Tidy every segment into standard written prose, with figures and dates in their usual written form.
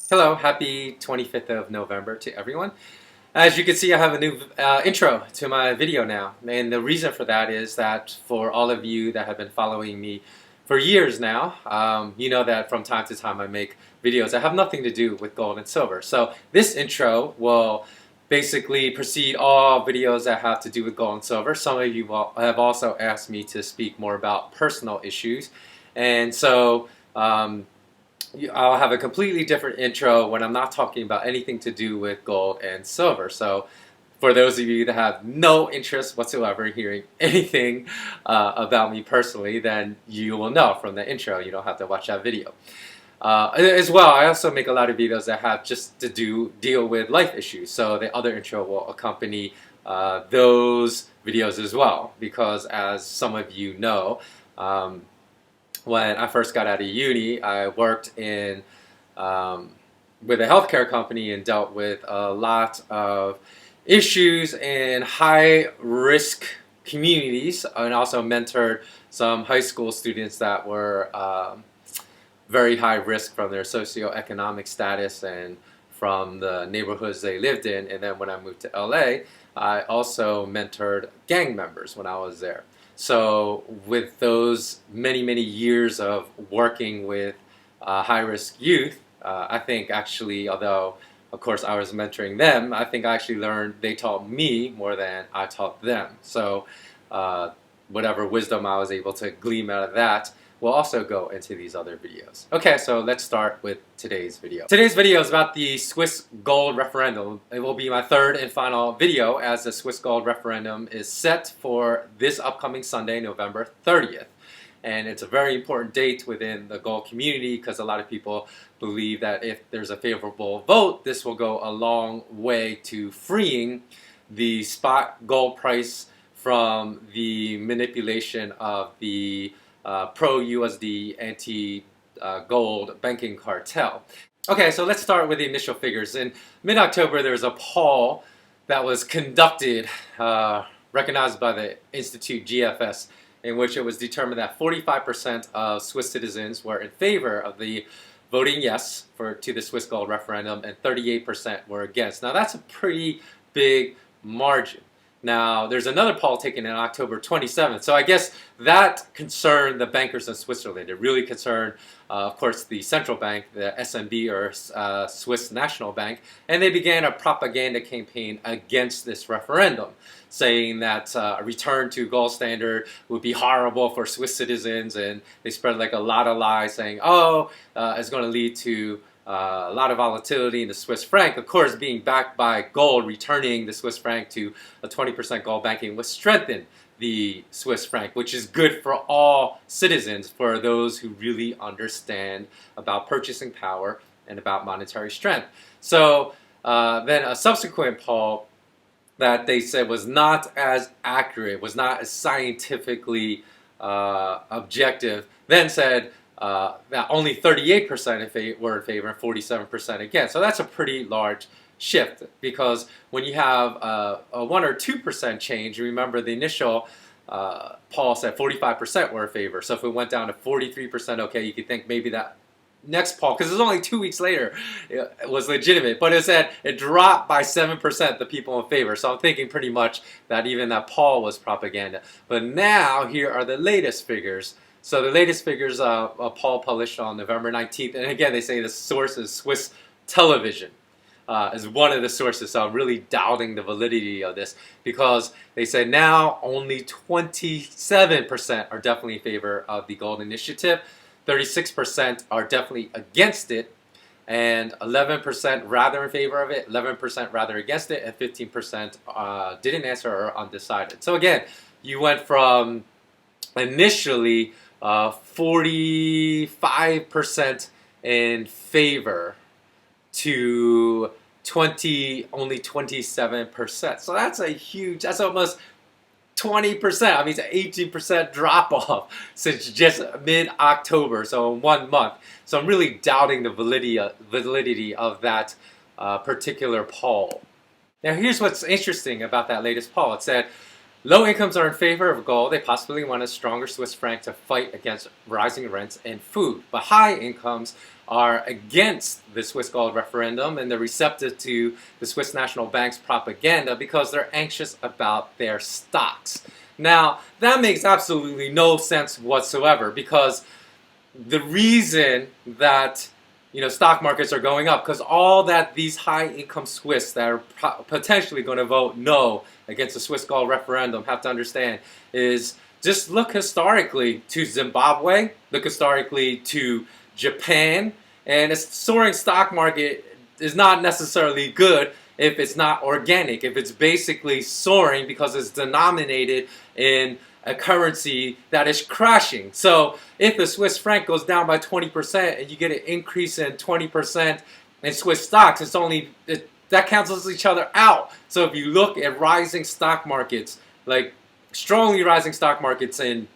Hello, happy 25th of November to everyone. As you can see, I have a new intro to my video now. And the reason for that is that for all of you that have been following me for years now, you know that from time to time I make videos that have nothing to do with gold and silver. So this intro will basically precede all videos that have to do with gold and silver. Some of you have also asked me to speak more about personal issues. And so I'll have a completely different intro when I'm not talking about anything to do with gold and silver. So for those of you that have no interest whatsoever in hearing anything about me personally, then you will know from the intro. You don't have to watch that video. As well, I also make a lot of videos that have just to deal with life issues. So the other intro will accompany those videos as well, because as some of you know, when I first got out of uni, I worked with a healthcare company and dealt with a lot of issues in high-risk communities, and also mentored some high school students that were very high risk from their socioeconomic status and from the neighborhoods they lived in. And then when I moved to LA, I also mentored gang members when I was there. So with those many years of working with high-risk youth, I think actually, although of course I was mentoring them, I think I actually learned they taught me more than I taught them. So whatever wisdom I was able to glean out of that will also go into these other videos. Okay, so let's start with today's video. Today's video is about the Swiss gold referendum. It will be my third and final video, as the Swiss gold referendum is set for this upcoming Sunday, November 30th. And it's a very important date within the gold community because a lot of people believe that if there's a favorable vote, this will go a long way to freeing the spot gold price from the manipulation of the pro-USD anti-gold banking cartel. Okay, so let's start with the initial figures. In mid-October, there was a poll that was conducted, recognized by the Institute GFS, in which it was determined that 45% of Swiss citizens were in favor of the voting yes to the Swiss gold referendum, and 38% were against. Now that's a pretty big margin. Now, there's another poll taken on October 27th. So I guess that concerned the bankers in Switzerland. It really concerned, of course, the central bank, the SNB, or Swiss National Bank. And they began a propaganda campaign against this referendum, saying that a return to gold standard would be horrible for Swiss citizens. And they spread like a lot of lies saying, oh, it's going to lead to a lot of volatility in the Swiss franc. Of course, being backed by gold, returning the Swiss franc to a 20% gold banking would strengthen the Swiss franc, which is good for all citizens, for those who really understand about purchasing power and about monetary strength. So then a subsequent poll that they said was not as accurate, was not as scientifically objective, then said that only 38% were in favor and 47% against. So that's a pretty large shift, because when you have a 1 or 2% change, you remember the initial poll said 45% were in favor. So if it went down to 43%, okay, you could think maybe that next poll, because it was only 2 weeks later, it was legitimate, but it said it dropped by 7%, the people in favor. So I'm thinking pretty much that even that poll was propaganda. But now here are the latest figures. So the latest figures, a poll published on November 19th, and again they say the source is Swiss television, is one of the sources. So I'm really doubting the validity of this, because they say now only 27% are definitely in favor of the gold initiative, 36% are definitely against it, and 11% rather in favor of it, 11% rather against it, and 15% didn't answer or undecided. So again, you went from initially 45% in favor to only 27%. So that's a huge, that's almost 20%. I mean, it's an 18% drop off since just mid-October, so in 1 month. So I'm really doubting the validity of that particular poll. Now here's what's interesting about that latest poll. It said Low incomes are in favor of gold. They possibly want a stronger Swiss franc to fight against rising rents and food. But high incomes are against the Swiss gold referendum and they're receptive to the Swiss National Bank's propaganda because they're anxious about their stocks. Now, that makes absolutely no sense whatsoever because the reason that stock markets are going up because all that these high-income Swiss that are potentially going to vote no against the Swiss gold referendum have to understand is just look historically to Zimbabwe, look historically to Japan, and a soaring stock market is not necessarily good if it's not organic, if it's basically soaring because it's denominated in a currency that is crashing. So if the Swiss franc goes down by 20% and you get an increase in 20% in Swiss stocks, that cancels each other out. So if you look at rising stock markets, like strongly rising stock markets in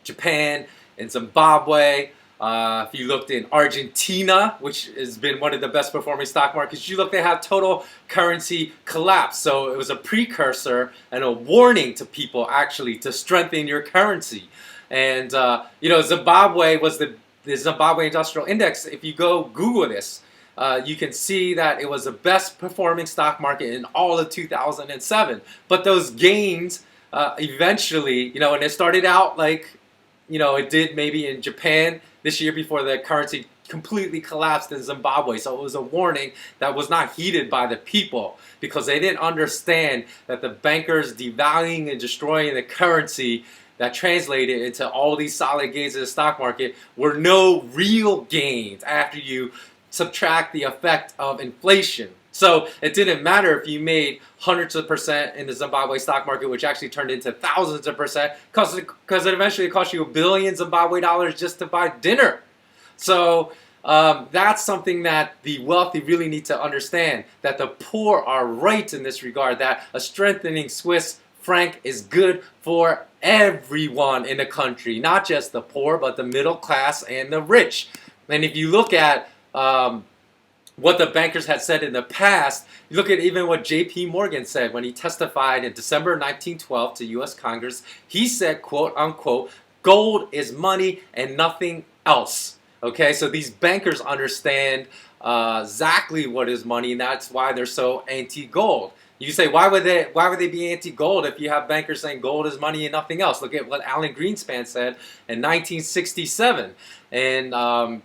Japan, in Zimbabwe, if you looked in Argentina, which has been one of the best performing stock markets, you look, they have total currency collapse. So it was a precursor and a warning to people actually to strengthen your currency. And Zimbabwe was the Zimbabwe Industrial Index. If you go Google this, you can see that it was the best performing stock market in all of 2007. But those gains eventually, and it started out like, it did maybe in Japan this year before the currency completely collapsed in Zimbabwe. So it was a warning that was not heeded by the people because they didn't understand that the bankers devaluing and destroying the currency that translated into all these solid gains in the stock market were no real gains after you subtract the effect of inflation. So it didn't matter if you made hundreds of percent in the Zimbabwe stock market, which actually turned into thousands of percent, because it eventually cost you $1 billion Zimbabwe dollars just to buy dinner. So that's something that the wealthy really need to understand, that the poor are right in this regard, that a strengthening Swiss franc is good for everyone in the country, not just the poor, but the middle class and the rich. And if you look at what the bankers had said in the past, you look at even what J.P. Morgan said when he testified in December 1912 to U.S. Congress. He said, quote unquote, gold is money and nothing else. Okay, so these bankers understand exactly what is money, and that's why they're so anti-gold. You say, why would they be anti-gold if you have bankers saying gold is money and nothing else? Look at what Alan Greenspan said in 1967 in an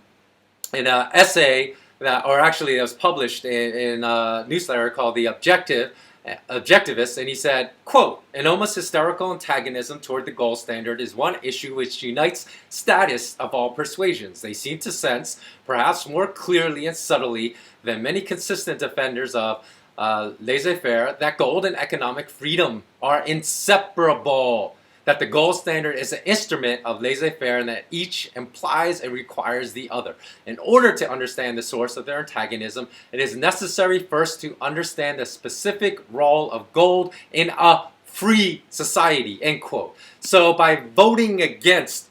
essay that was published in a newsletter called The Objectivist, and he said, quote, an almost hysterical antagonism toward the gold standard is one issue which unites statists of all persuasions. They seem to sense, perhaps more clearly and subtly than many consistent defenders of laissez-faire, that gold and economic freedom are inseparable, that the gold standard is an instrument of laissez-faire and that each implies and requires the other. In order to understand the source of their antagonism, it is necessary first to understand the specific role of gold in a free society, end quote. So by voting against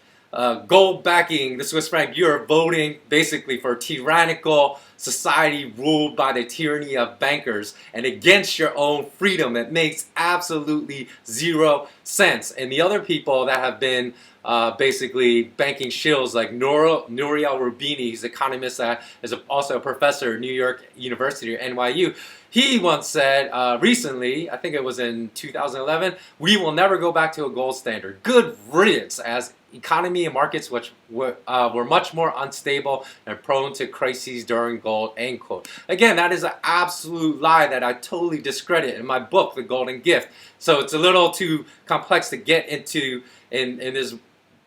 gold backing the Swiss franc, you're voting basically for a tyrannical society ruled by the tyranny of bankers and against your own freedom. It makes absolutely zero sense. And the other people that have been basically banking shills like Nouriel Roubini, he's an economist that is also a professor at New York University or NYU. He once said recently, I think it was in 2011, we will never go back to a gold standard. Good riddance, as economy and markets which were much more unstable and prone to crises during gold, end quote. Again, that is an absolute lie that I totally discredit in my book, The Golden Gift. So it's a little too complex to get into in this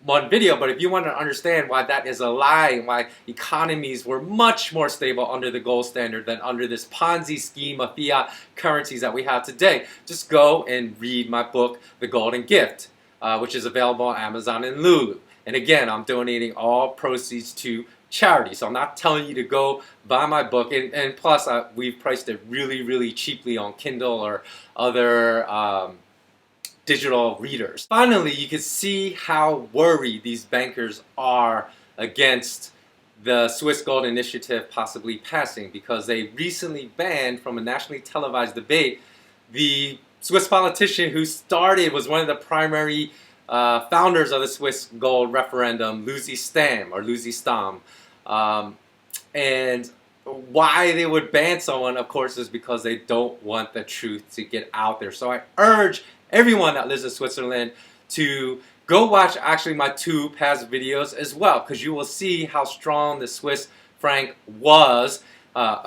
one video, but if you want to understand why that is a lie and why economies were much more stable under the gold standard than under this Ponzi scheme of fiat currencies that we have today, just go and read my book, The Golden Gift, which is available on Amazon and Lulu. And again, I'm donating all proceeds to charity, so I'm not telling you to go buy my book. And plus, we've priced it really, really cheaply on Kindle or other digital readers. Finally, you can see how worried these bankers are against the Swiss Gold Initiative possibly passing, because they recently banned from a nationally televised debate the Swiss politician who was one of the primary founders of the Swiss gold referendum, Lucy Stam, or Lucy Stam. And why they would ban someone, of course, is because they don't want the truth to get out there. So I urge everyone that lives in Switzerland to go watch actually my 2 past videos as well, because you will see how strong the Swiss franc was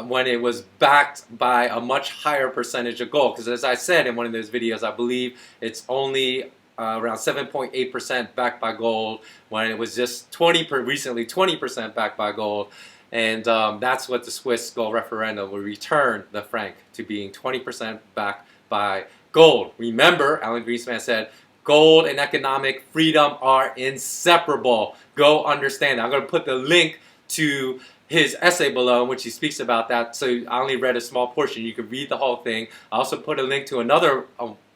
when it was backed by a much higher percentage of gold. Because as I said in one of those videos, I believe it's only around 7.8% backed by gold, when it was just recently 20% backed by gold. And that's what the Swiss gold referendum will return the franc to being 20% backed by gold. Remember, Alan Greenspan said, gold and economic freedom are inseparable. Go understand that. I'm going to put the link to his essay below in which he speaks about that. So I only read a small portion. You can read the whole thing. I also put a link to another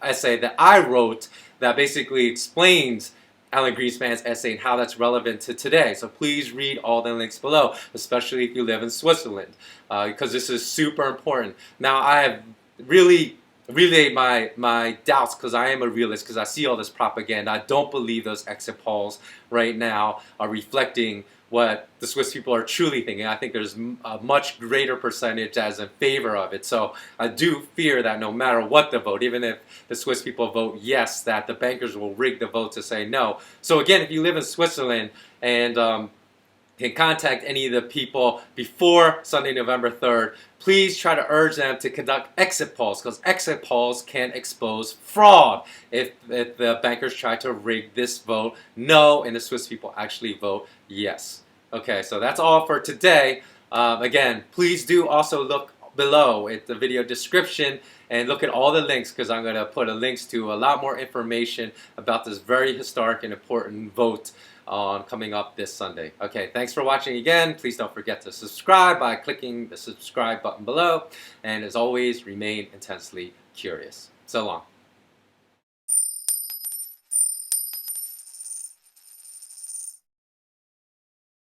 essay that I wrote that basically explains Alan Greenspan's essay and how that's relevant to today. So please read all the links below, especially if you live in Switzerland, because this is super important. Now, I have really relayed my doubts, because I am a realist, because I see all this propaganda. I don't believe those exit polls right now are reflecting what the Swiss people are truly thinking. I think there's a much greater percentage that is in favor of it. So I do fear that no matter what the vote, even if the Swiss people vote yes, that the bankers will rig the vote to say no. So again, if you live in Switzerland and can contact any of the people before Sunday, November 3rd, please try to urge them to conduct exit polls, because exit polls can expose fraud if the bankers try to rig this vote no and the Swiss people actually vote yes. Okay, so that's all for today. Again, please do also look below at the video description and look at all the links, because I'm going to put links to a lot more information about this very historic and important vote coming up this Sunday. Okay, thanks for watching again. Please don't forget to subscribe by clicking the subscribe button below. And as always, remain intensely curious. So long.